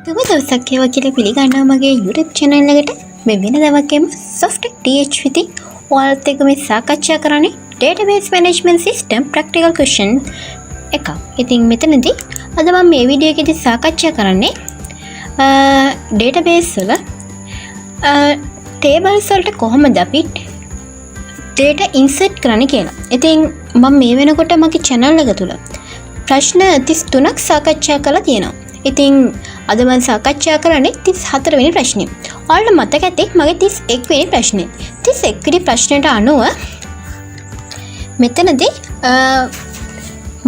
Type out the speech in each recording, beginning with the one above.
සුබ දවසක් වේවා කියලා පිළිගන්නවා මගේ YouTube channel එකට. මේ වෙනදාවකම Softtech TH විති ඔයාලත් එක්ක මේ සාකච්ඡා කරන්නේ database management system practical question එකක්. ඉතින් මෙතනදී අද මම මේ වීඩියෝ එකේදී සාකච්ඡා කරන්නේ database වල tables වලට කොහොමද අපි data insert කරන්නේ කියලා. ඉතින් මම මේ වෙනකොට මගේ channel එක තුල ප්‍රශ්න 33ක් සාකච්ඡා කරලා තියෙනවා. ඉතින් අද මම සාකච්ඡා කරන්නේ 34 වෙනි ප්‍රශ්නය. ඔයාලට මතක ඇති මගේ 31 වෙනි ප්‍රශ්නය. 31 වෙනි ප්‍රශ්නයට අනුව මෙතනදී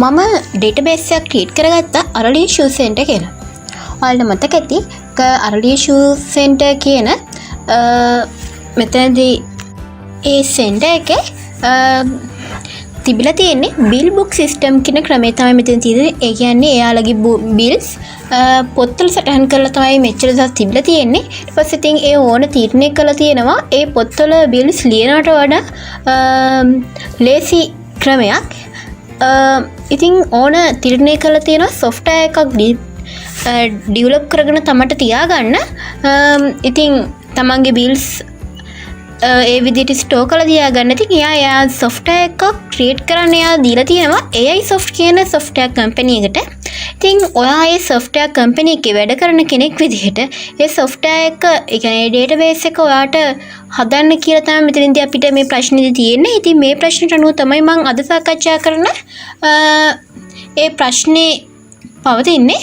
මම database එකක් create කරගත්තා Arali Shoe Center කියලා. ඔයාලට මතක ඇති Arali Shoe Center කියන මෙතනදී ඒ center එකේ තිබිලා තියෙන්නේ bill book system කියන ක්‍රමය තමයි මෙතන තියෙන්නේ. ඒ කියන්නේ එයාලගේ bills පොත්වල සටහන් කරලා තමයි මෙච්චර දවස් තිබිලා තියෙන්නේ. ඊට පස්සේ ඉතින් ඒ ඕන තීරණය කළා තියෙනවා ඒ පොත්වල bills ලියනවට වඩා ලේසි ක්‍රමයක්. ඉතින් ඕන තීරණය කළා තියෙනවා software එකක් develop කරගෙන තමට තියාගන්න. ඉතින් තමන්ගේ bills ඒ විදිහට ස්ටෝර් කරලා තියාගන්න. ඉතින් එයා software එකක් create කරන්න එයා දීලා තියෙනවා AI Soft කියන software company එකට. ඉතින් ඔයා ඒ software company එකේ වැඩ කරන කෙනෙක් විදිහට ඒ software එක ඒ කියන්නේ database එක ඔයාට හදන්න කියලා තමයි මෙතනදී අපිට මේ ප්‍රශ්නේදී තියෙන්නේ. ඉතින් මේ ප්‍රශ්නට අනුව තමයි මම අද සාකච්ඡා කරන ඒ ප්‍රශ්නේ පවතින්නේ.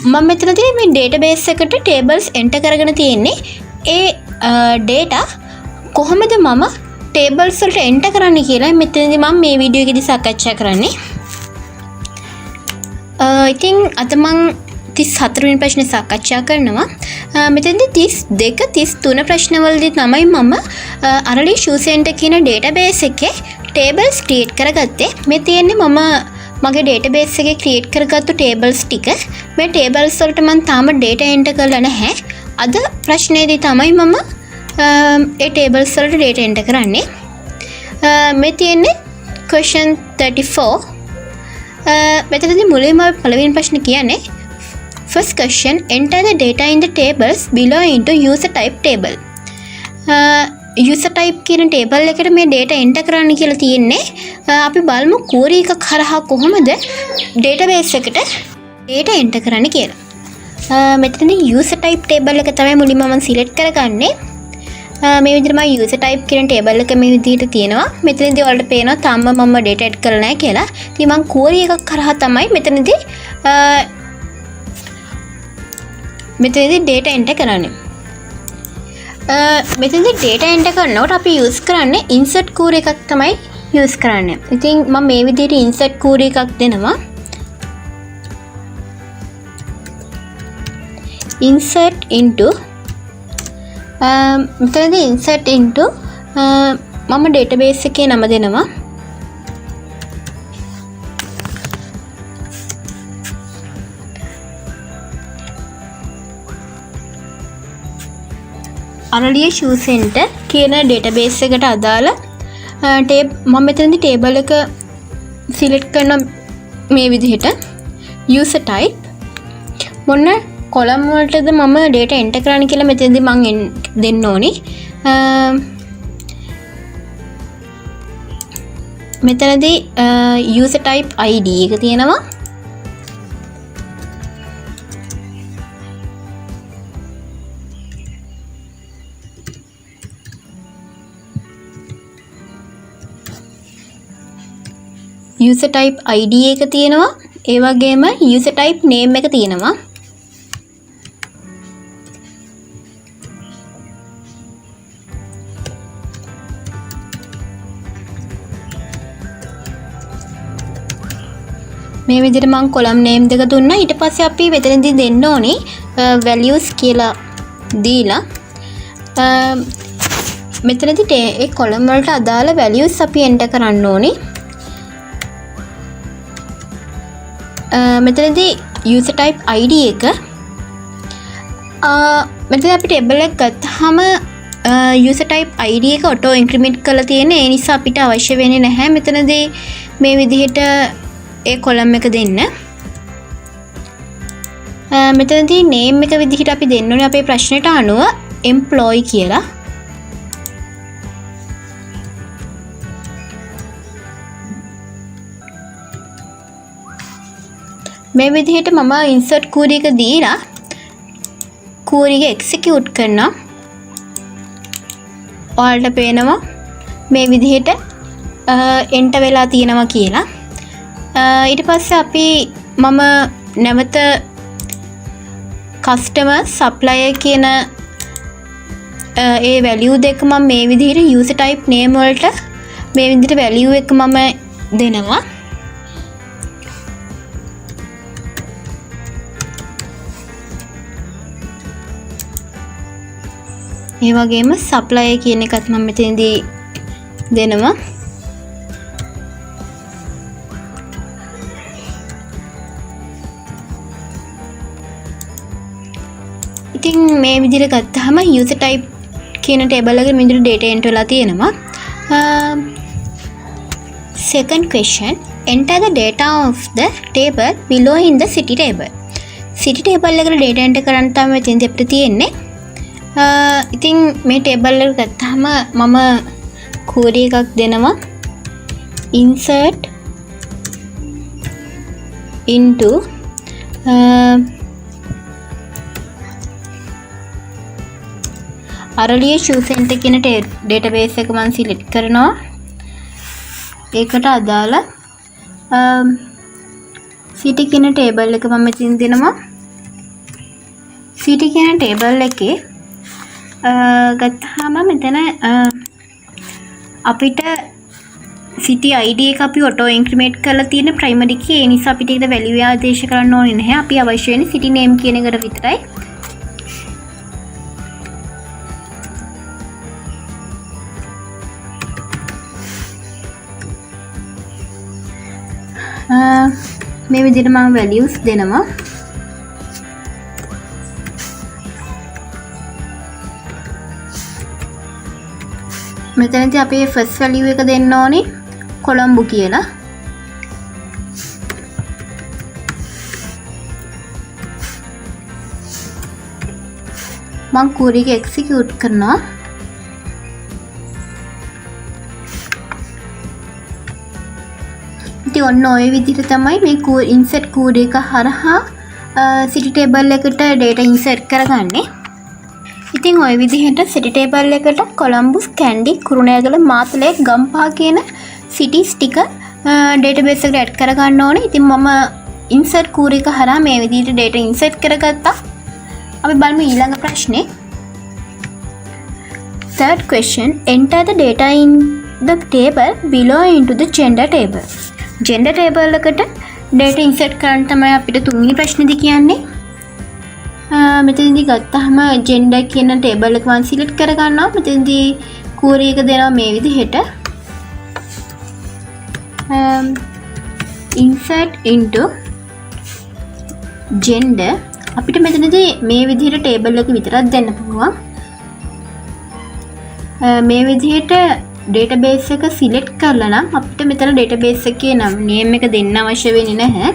මම මෙතනදී මේ database එකට tables enter කරගෙන තියෙන්නේ. ඒ data කොහොමද මම tables වලට enter කරන්නේ කියලා මෙතනදී මම මේ වීඩියෝ එකේදී සාකච්ඡා කරන්නේ. ඉතින් අද මම 34 වෙනි ප්‍රශ්නේ සාකච්ඡා කරනවා. මෙතනදී 32 33 ප්‍රශ්නවලදී තමයි මම Arali Shoe Center කියන database එකේ tables create කරගත්තේ. මේ තියෙන්නේ මම මගේ database එකේ create කරගත්තු tables ටික. මේ tables වලට මම තාම data enter කරලා නැහැ. අද ප්‍රශ්නේදී තමයි මම ඒ tables වලට data enter කරන්නේ. මේ තියෙන්නේ question 34. මෙතනදී මුලින්ම පළවෙනි ප්‍රශ්නේ කියන්නේ first question enter the data in the tables below into user type table. user type කියන table එකට මේ data enter කරන්න කියලා තියෙන්නේ. අපි බලමු query එකක් හරහා කොහොමද database එකට data enter කරන්න කියලා. මෙතනදී user type table එක තමයි මුලින්ම මම select කරගන්නේ. මේ විදිහට මම user type කියන table එක මේ විදිහට තියෙනවා. මෙතනදී ඔයාලට පේනවා තාම මම data add කරලා නැහැ කියලා. ඉතින් මම query එකක් කරහා තමයි මෙතනදී data enter කරන්නේ. මෙතනදී data enter කරනකොට අපි use කරන්නේ insert query එකක් තමයි use කරන්නේ. ඉතින් මම මේ විදිහට insert query එකක් දෙනවා. insert into මෙතනදී insert into මම database එකේ නම දෙනවා. Arali Shoe Center කියන database එකට අදාළ මම මෙතනදී table එක select කරන මේ විදිහට user type මොන column වලටද මම data enter කරන්න කියලා මෙතනදී මම දෙන්න ඕනි. මෙතනදී user type ID එක තියෙනවා. user type ID එක තියෙනවා. ඒ වගේම user type name එක තියෙනවා. මේ විදිහට මම column name දෙක දුන්නා. ඊට පස්සේ අපි මෙතනදී දෙන්න ඕනේ values කියලා දීලා මෙතනදී ඒ column වලට අදාළ values අපි enter කරන්න ඕනේ. මෙතනදී user type ID එක මෙතන අපි table එක ගත්තාම user type ID එක auto increment කරලා තියෙන්නේ. ඒ නිසා අපිට අවශ්‍ය වෙන්නේ නැහැ මෙතනදී මේ විදිහට ඒ column එක දෙන්න. මෙතනදී name එක විදිහට අපි දෙන්න ඕනේ අපේ ප්‍රශ්නෙට අනුව employee කියලා. මේ විදිහට මම insert query එක දීලා query එක execute කරනවා. ඔයාලට පේනවා මේ විදිහට enter වෙලා තියෙනවා කියලා. ඊට පස්සේ අපි මම නැවත customer supplier කියන ඒ value දෙක මම මේ විදිහට user type name වලට මේ විදිහට value එක මම දෙනවා. ඒ වගේම supplier කියන එකත් මම මෙතනදී දෙනවා. ඉතින් මේ විදිහට ගත්තාම user type කියන table එකේ මේ විදිහට data enter වෙලා තියෙනවා. Second question, enter the data of the table below in the city table. City table එකට data enter කරන්න තමයි මෙතෙන්දී අපිට තියෙන්නේ. ඉතින් මේ table එක ගත්තාම මම query එකක් දෙනවා. insert into අරලිය shoe center කියන database එක මම select කරනවා. ඒකට අදාළ city කියන table එක මම මෙතන දෙනවා. city කියන table එකේ ගත්තාම මෙතන අපිට city id එක අපි auto increment කරලා තියෙන primary key. ඒ නිසා අපිට ඒක value ආදේශ කරන්න ඕනේ නැහැ. අපි අවශ්‍ය වෙන්නේ city name කියන එකට විතරයි. මේ විදිහට මම values දෙනවා. මෙතනදී අපි first value එක දෙන්න ඕනේ කොළඹ කියලා. මම query එක execute කරනවා. ඉතින් ඔන්න ඔය විදිහට තමයි මේ insert query එක හරහා city table එකට data insert කරගන්නේ. ඉතින් ඔය විදිහට city table එකට කොළඹස්, කැන්ඩි, කුරුණෑගල, මාතලේ, ගම්පහ කියන cities ටික database එකට add කරගන්න ඕනේ. ඉතින් මම insert query එක හරහා මේ විදිහට data insert කරගත්තා. අපි බලමු ඊළඟ ප්‍රශ්නේ. Third question, enter the data in the table below into the gender table. Gender table එකට data insert කරන්න තමයි අපිට තුන්වෙනි ප්‍රශ්නේදී කියන්නේ. මෙතනදී ගත්තාම gender කියන table එක මම select කර ගන්නවා. මෙතනදී query එක දෙනවා මේ විදිහට. insert into gender. අපිට මෙතනදී මේ විදිහට table එක විතරක් දෙන්න පුළුවන්. මේ විදිහට database එක select කරලා නම් අපිට මෙතන database එකේ name එක දෙන්න අවශ්‍ය වෙන්නේ නැහැ.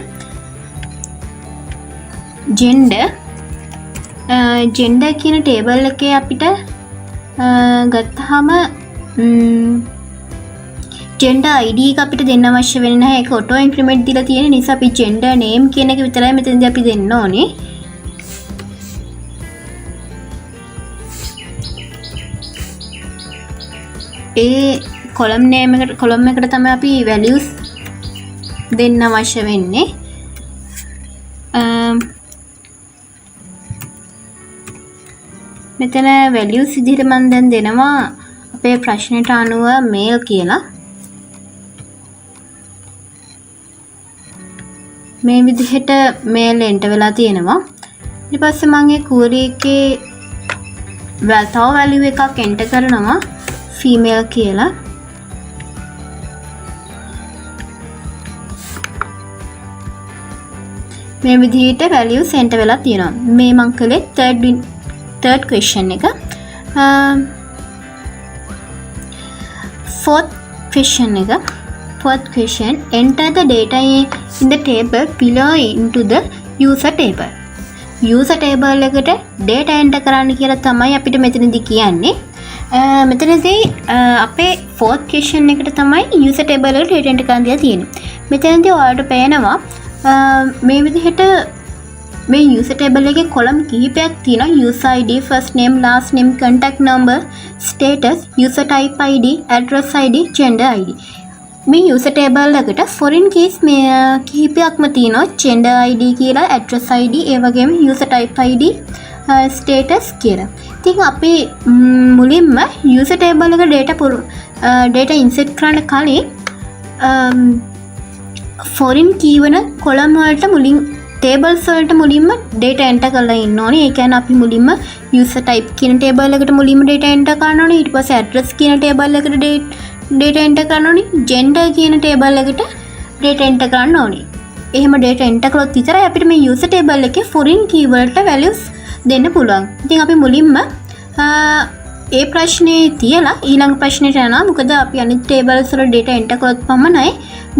gender කියන table එකේ අපිට ගත්තාම gender id එක අපිට දෙන්න අවශ්‍ය වෙන්නේ නැහැ. ඒක auto increment දීලා තියෙන නිසා අපි gender name කියන එක විතරයි මෙතනදී අපි දෙන්න ඕනේ. ඒ column එකට තමයි අපි values දෙන්න අවශ්‍ය වෙන්නේ. මෙතන values විදිහට මම දැන් දෙනවා අපේ ප්‍රශ්නෙට අනුව male කියලා. මේ විදිහට male enter වෙලා තියෙනවා. ඊට පස්සේ මම ඒ query එකේ තව value එකක් enter කරනවා female කියලා. මේ විදිහට values enter වෙලා තියෙනවා. මේ මම කළේ third question එක. fourth question, enter the data in the table below into the user table. user table එකට data enter කරන්න කියලා තමයි අපිට මෙතනදී කියන්නේ. මෙතනදී අපේ fourth question එකට තමයි user table එකට data enter කරන්න දීලා තියෙන්නේ. මෙතනදී ඔයාලට පේනවා මේ විදිහට මේ user table එකේ column කිහිපයක් තියෙනවා. user id, first name, last name, contact number, status, user type id, address id, gender id. මේ user table එකට foreign keys මේ කිහිපයක්ම තියෙනවා. gender id කියලා, address id, ඒ වගේම user type id, status කියලා. ඉතින් අපි මුලින්ම user table එක data insert කරන්න කලින් foreign key වන column වලට මුලින් tables වලට මුලින්ම data enter කරලා ඉන්න ඕනේ. ඒ කියන්නේ අපි මුලින්ම user type කියන table එකට මුලින්ම data enter කරන්න ඕනේ. ඊට පස්සේ address කියන table එකට data enter කරන්න ඕනේ. gender කියන table එකට data enter කරන්න ඕනේ. එහෙම data enter කළොත් විතරයි අපිට මේ user table එකේ foreign key වලට values දෙන්න පුළුවන්. ඉතින් අපි මුලින්ම ඒ ප්‍රශ්නේ තියලා ඊළඟ ප්‍රශ්නෙට යනවා. මොකද අපි අනිත් tables වල data enter කළොත් පමණයි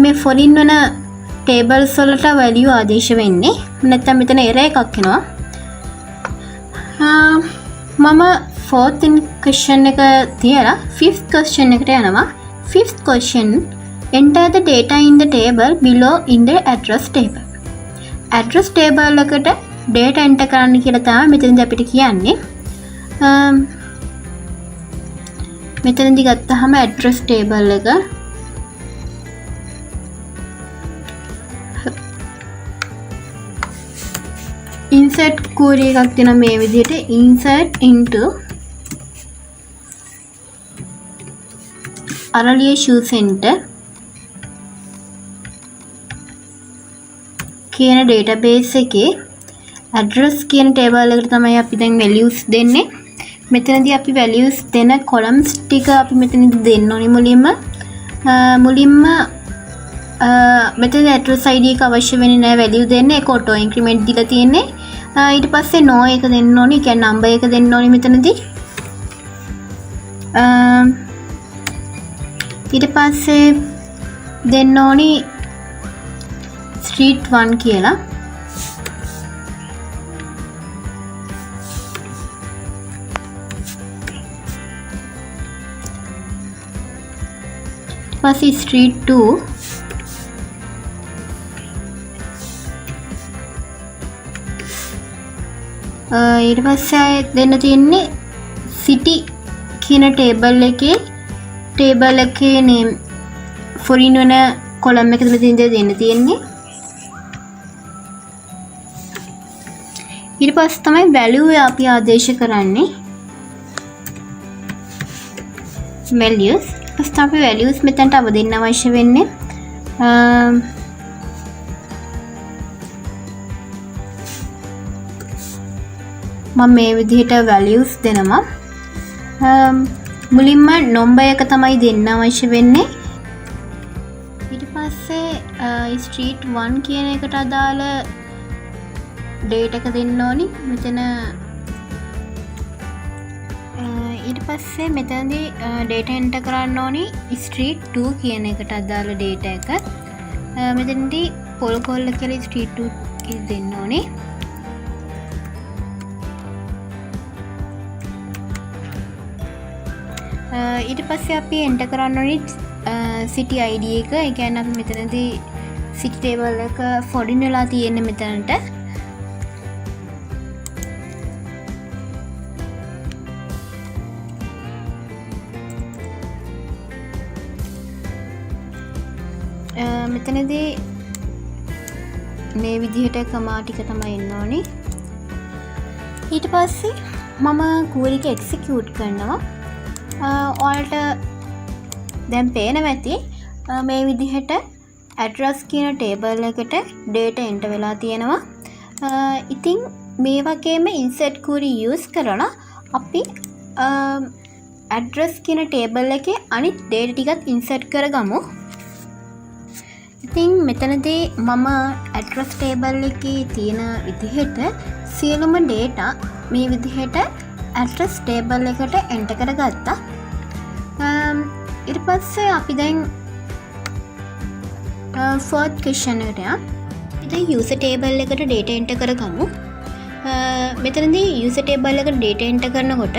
මේ foreign වන tables වලට value ආදේශ වෙන්නේ. නැත්නම් මෙතන error එකක් එනවා. මම fourth question එක තියලා fifth question එකට යනවා. Fifth question, enter the data in the table below in the address table. Address table එකට data enter කරන්න කියලා තමයි මෙතනදී අපිට කියන්නේ. මෙතනදී ගත්තාම address table එක insert query එකක් තියෙනවා මේ විදිහට insert into Aralia Shoe Center කියන database එකේ address කියන table එකට තමයි අපි දැන් values දෙන්නේ. මෙතනදී අපි values දෙන columns ටික අපි මෙතනදී දෙන්න ඕනේ මුලින්ම මෙතන address id එක අවශ්‍ය වෙන්නේ නැහැ value දෙන්න. ඒක auto increment දීලා තියෙන්නේ. ඊට පස්සේ no එක දෙන්න ඕනේ. ඒ කියන්නේ number එක දෙන්න ඕනේ මෙතනදී. ඊට පස්සේ දෙන්න ඕනේ street 1 කියලා. ඊට පස්සේ street 2 ඊට පස්සේ දෙන්න තියෙන්නේ city කියන table එකේ name foreign වන column එකක මෙතන දෙන්න තියෙන්නේ. ඊට පස්සේ තමයි value අපි ආදේශ කරන්නේ. values ඊට අපි values මෙතනට අප දෙන්න අවශ්‍ය වෙන්නේ. මම මේ විදිහට values දෙනවා. මුලින්ම number එක තමයි දෙන්න අවශ්‍ය වෙන්නේ. ඊට පස්සේ street 1 කියන එකට අදාළ date එක දෙන්න ඕනි. මෙතන ඊට පස්සේ මෙතනදී data enter කරන්න ඕනි street 2 කියන එකට අදාළ data එක. මෙතනදී පොල්කොල්ල කියලා street 2 දෙන්න ඕනේ. ඊට පස්සේ අපි enter කරන්න ඕනේ city id එක. ඒ කියන්නේ අපි මෙතනදී city table එක foreign වෙලා තියෙන්නේ මෙතනට. මෙතනදී මේ විදිහට කමා ටික තමයි එන්න ඕනේ. ඊට පස්සේ මම query එක execute කරනවා. ඔයාලට දැන් පේනවා ඇති මේ විදිහට address කියන table එකට data enter වෙලා තියෙනවා. ඉතින් මේ වගේම insert query use කරලා අපි address කියන table එකේ අනිත් data ටිකත් insert කරගමු. ඉතින් මෙතනදී මම address table එකේ තියෙන විදිහට සියලුම data මේ විදිහට address table එකට enter කරගත්තා. ඊට පස්සේ අපි දැන් fourth question එකට යමු. ඉතින් user table එකට data enter කරගමු. මෙතනදී යූසර් ටේබල් එකට data enter කරනකොට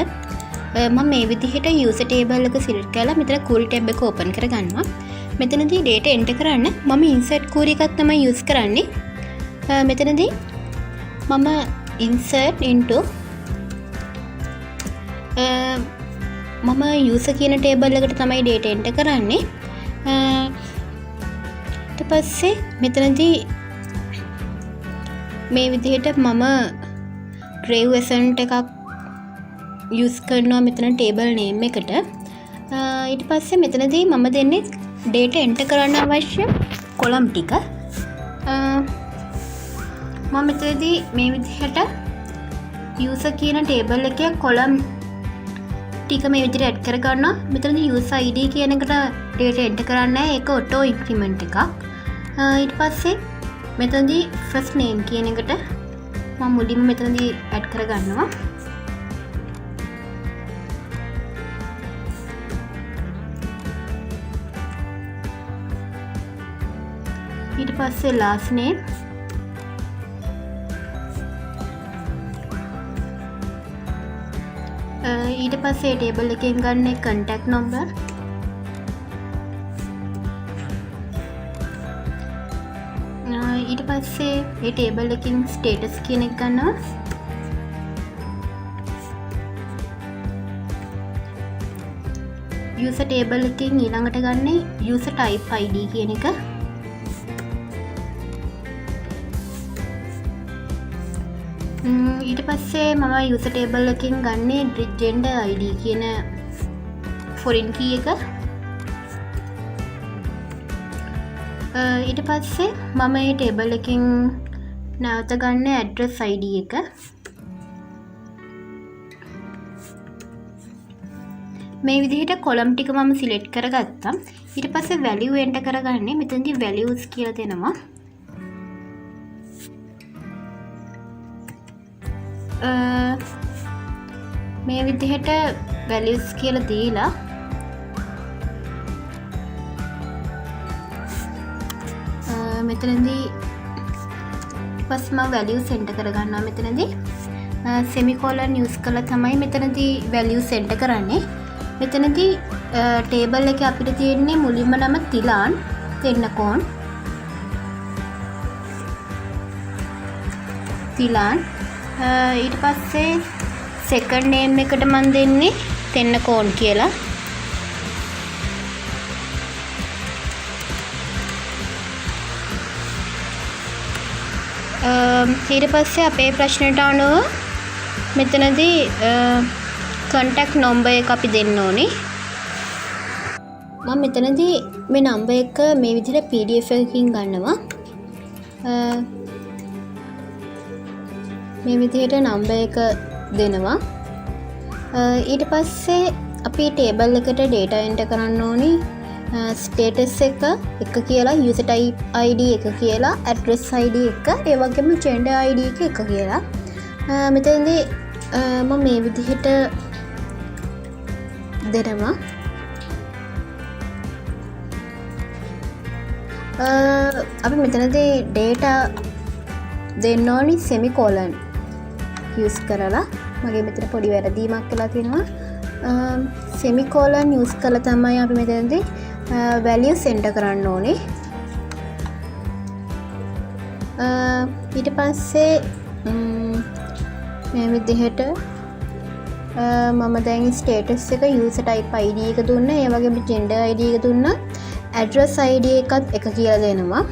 මම මේ විදිහට යූසර් ටේබල් එක සිලෙක්ට් කරලා මෙතන query tab එක open කරගන්නවා. මෙතනදී data enter කරන්න මම insert query එකක් තමයි use කරන්නේ. මෙතනදී මම insert into මම user කියන ටේබල් එකට තමයි data enter කරන්නේ. ඊට පස්සේ මෙතනදී මේ විදිහට මම grave ascent එකක් use කරනවා මෙතන table name එකට. ඊට පස්සේ මෙතනදී මම දෙන්නේ data enter කරන්න අවශ්‍ය column ටික. මම මෙතනදී මේ විදිහට user කියන table එකේ column ටික මේ විදිහට add කර ගන්නවා. මෙතනදී user id කියන එකට data enter කරන්න ඒක auto increment එකක්. ඊට පස්සේ මෙතනදී first name කියන එකට මම මුලින්ම මෙතනදී add කර ගන්නවා. ඊට පස්සේ last name ඊට පස්සේ table එකෙන් ගන්න contact number ඊට පස්සේ මේ table එකකින් status කියන එක ගන්නවා. user table එකකින් ඊළඟට ගන්න user type id කියන එක. ඊට පස්සේ මම user table එකකින් ගන්නේ gender id කියන foreign key එක. ඊට පස්සේ මම මේ table එකකින් නැවත ගන්න address id එක. මේ විදිහට column ටික මම select කරගත්තා. ඊට පස්සේ value enter කරගන්නේ මෙතනදී values කියලා දෙනවා. මේ විදිහට values කියලා දීලා මෙතනදී පස්ම values enter කරගන්නවා. මෙතනදී semicolon use කරලා තමයි මෙතනදී values enter කරන්නේ. මෙතනදී table එකේ අපිට තියෙන්නේ මුලින්ම නම තිලාන් තෙන්නකෝන් තිලාන්. ඊට පස්සේ second name එකට මම දෙන්නේ තෙන්නකෝන් කියලා. ඊට පස්සේ අපේ ප්‍රශ්නයට අනුව මෙතනදී contact number එක අපි දෙන්න ඕනේ. මම මෙතනදී මේ number එක මේ විදිහට PDF එකකින් ගන්නවා. මේ විදිහට number එක දෙනවා. ඊට පස්සේ අපි table එකට data enter කරන්න ඕනේ. status එක කියලා, user type id එක කියලා, address id එක, ඒ වගේම gender id එක කියලා. මෙතනදී මම මේ විදිහට දෙනවා. අපි මෙතනදී data දෙන්න ඕනි semicolon use කරලා. මගේ මෙතන පොඩි වැරදීමක් වෙලා තියෙනවා. semicolon use කරලා තමයි අපි මෙතනදී values enter කරන්න ඕනේ. ඊට පස්සේ මේ විදිහට මම දැන් status එක user type id එක දුන්නා, ඒ වගේම gender id එක දුන්නා, address id එකත් එක කියලා දෙනවා.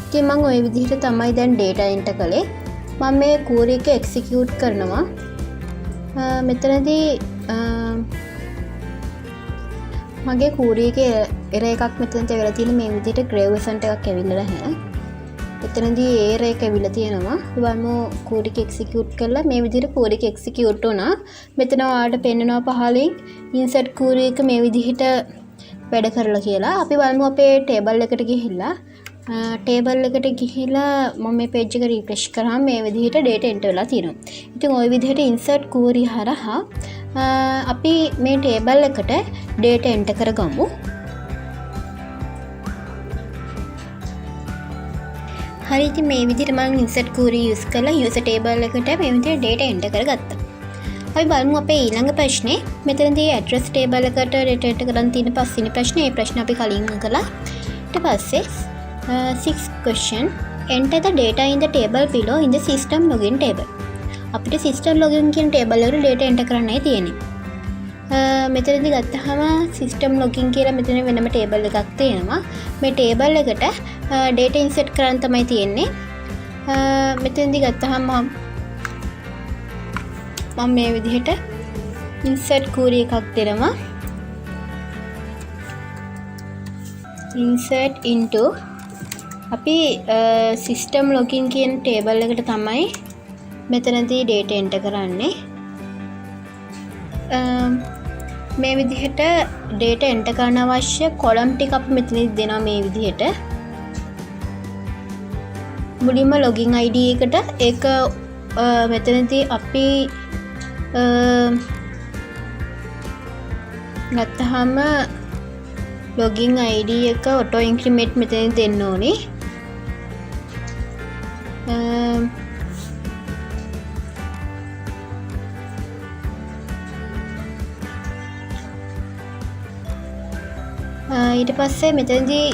ඉතින් මම ওই විදිහට තමයි දැන් data enter කළේ. මම මේ query එක execute කරනවා. මෙතනදී මගේ query එකේ error එකක් මෙතනට වෙලා තියෙන මේ විදිහට grave ascent එකක් ඇවිල්ලා නැහැ. එතනදී error එක ඇවිල්ලා තියෙනවා. බලමු query එක execute කරලා මේ විදිහට query එක execute වුණා. මෙතන ඔයාලට පෙන්නනවා පහලින් insert query එක මේ විදිහට වැඩ කරලා කියලා. අපි බලමු අපේ table එකට ගිහිල්ලා මම මේ page එක refresh කරාම මේ විදිහට data enter වෙලා තියෙනවා. ඉතින් ওই විදිහට insert query හරහා අපි මේ table එකට data enter කරගමු. හරි ඉතින් මේ විදිහට මම insert query use කරලා user table එකට මේ විදිහට data enter කරගත්තා. අපි බලමු අපේ ඊළඟ ප්‍රශ්නේ. මෙතනදී address table එකට data enter කරන් තියෙන පස්වෙනි ප්‍රශ්නේ. මේ ප්‍රශ්න අපි කලින් කළා. ඊට පස්සේ 6th question, enter the data in the table below in the system login table. අපිට system login කියන table එකට data enter කරන්නයි තියෙන්නේ. මෙතනදී ගත්තහම system login කියලා මෙතන වෙනම table එකක් තියෙනවා. මේ table එකට data insert කරන්න තමයි තියෙන්නේ. මෙතනදී ගත්තහම මම මේ විදිහට insert query එකක් දෙනවා. insert into අපි system login කියන table එකට තමයි මෙතනදී data enter කරන්නේ. මේ විදිහට data enter කරන්න අවශ්‍ය column ටික අපි මෙතනදී දෙනවා මේ විදිහට. මුලින්ම login ID එකට ඒක මෙතනදී අපි ගත්තහම login ID එක auto increment මෙතනදී දෙන්න ඕනේ. ඊට පස්සේ මෙතනදී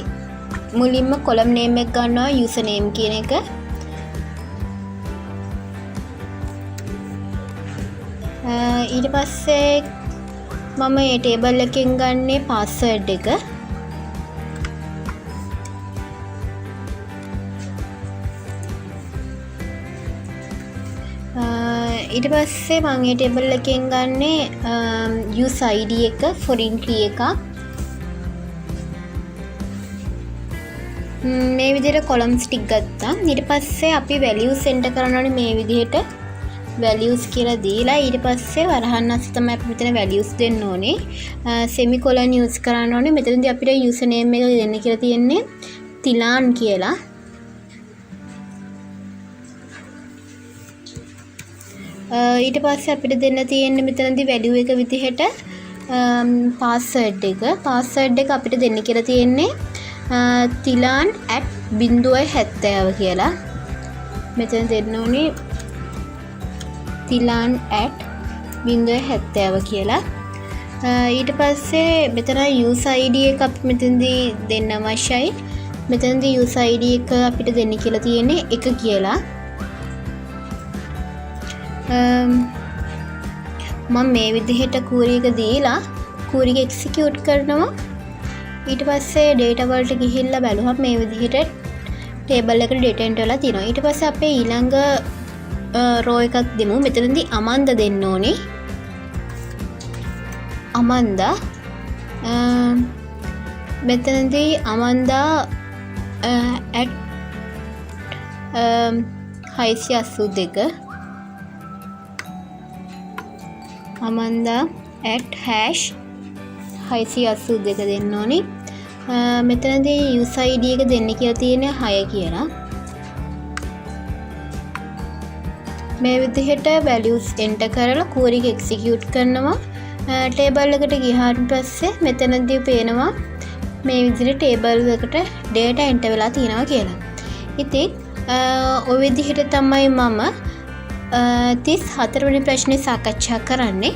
මුලින්ම column name එක ගන්නවා user name කියන එක. ඊට පස්සේ මම මේ table එකෙන් ගන්නේ password එක. ඊට පස්සේ මම මේ table එකෙන් ගන්නේ user ID එක foreign key එකක්. මේ විදිහට columns ටික ගත්තා. ඊට පස්සේ අපි values enter කරන්න ඕනේ මේ විදිහට values කියලා දීලා ඊට පස්සේ වරහන් අස්සේ තමයි අපි මෙතන values දෙන්න ඕනේ. semicolon use කරන්න ඕනේ. මෙතනදී අපිට user name එක දෙන්න කියලා තියෙන්නේ තිලාන් කියලා. ඊට පස්සේ අපිට දෙන්න තියෙන්නේ මෙතනදී value එක විදිහට password එක. password එක අපිට දෙන්න කියලා තියෙන්නේ තිලාන් @070 කියලා. මෙතන දෙන්න ඕනේ තිලාන් @070 කියලා. ඊට පස්සේ මෙතන user ID එක අපි මෙතනදී දෙන්න අවශ්‍යයි. මෙතනදී user ID එක අපිට දෙන්න කියලා තියෙන්නේ 1 කියලා. මම මේ විදිහට query එක දීලා query එක execute කරනවා. ඊට පස්සේ data වලට ගිහිල්ලා බලුවම මේ විදිහට table එකට data enter වෙලා තියෙනවා. ඊට පස්සේ අපේ ඊළඟ row එකක් දෙමු. මෙතනදී අමන්දා දෙන්න ඕනේ. අමන්දා මෙතනදී අමන්දා @682 අමන්දා @682 දෙන්න ඕනේ. මෙතනදී user ID එක දෙන්න කියලා තියෙන්නේ 6 කියලා. මේ විදිහට values enter කරලා query එක execute කරනවා. table එකට ගියාට පස්සේ මෙතනදී පේනවා මේ විදිහට table එකට data enter වෙලා තියෙනවා කියලා. ඉතින් ඔය විදිහට තමයි මම 34 වෙනි ප්‍රශ්නේ සාකච්ඡා කරන්නේ.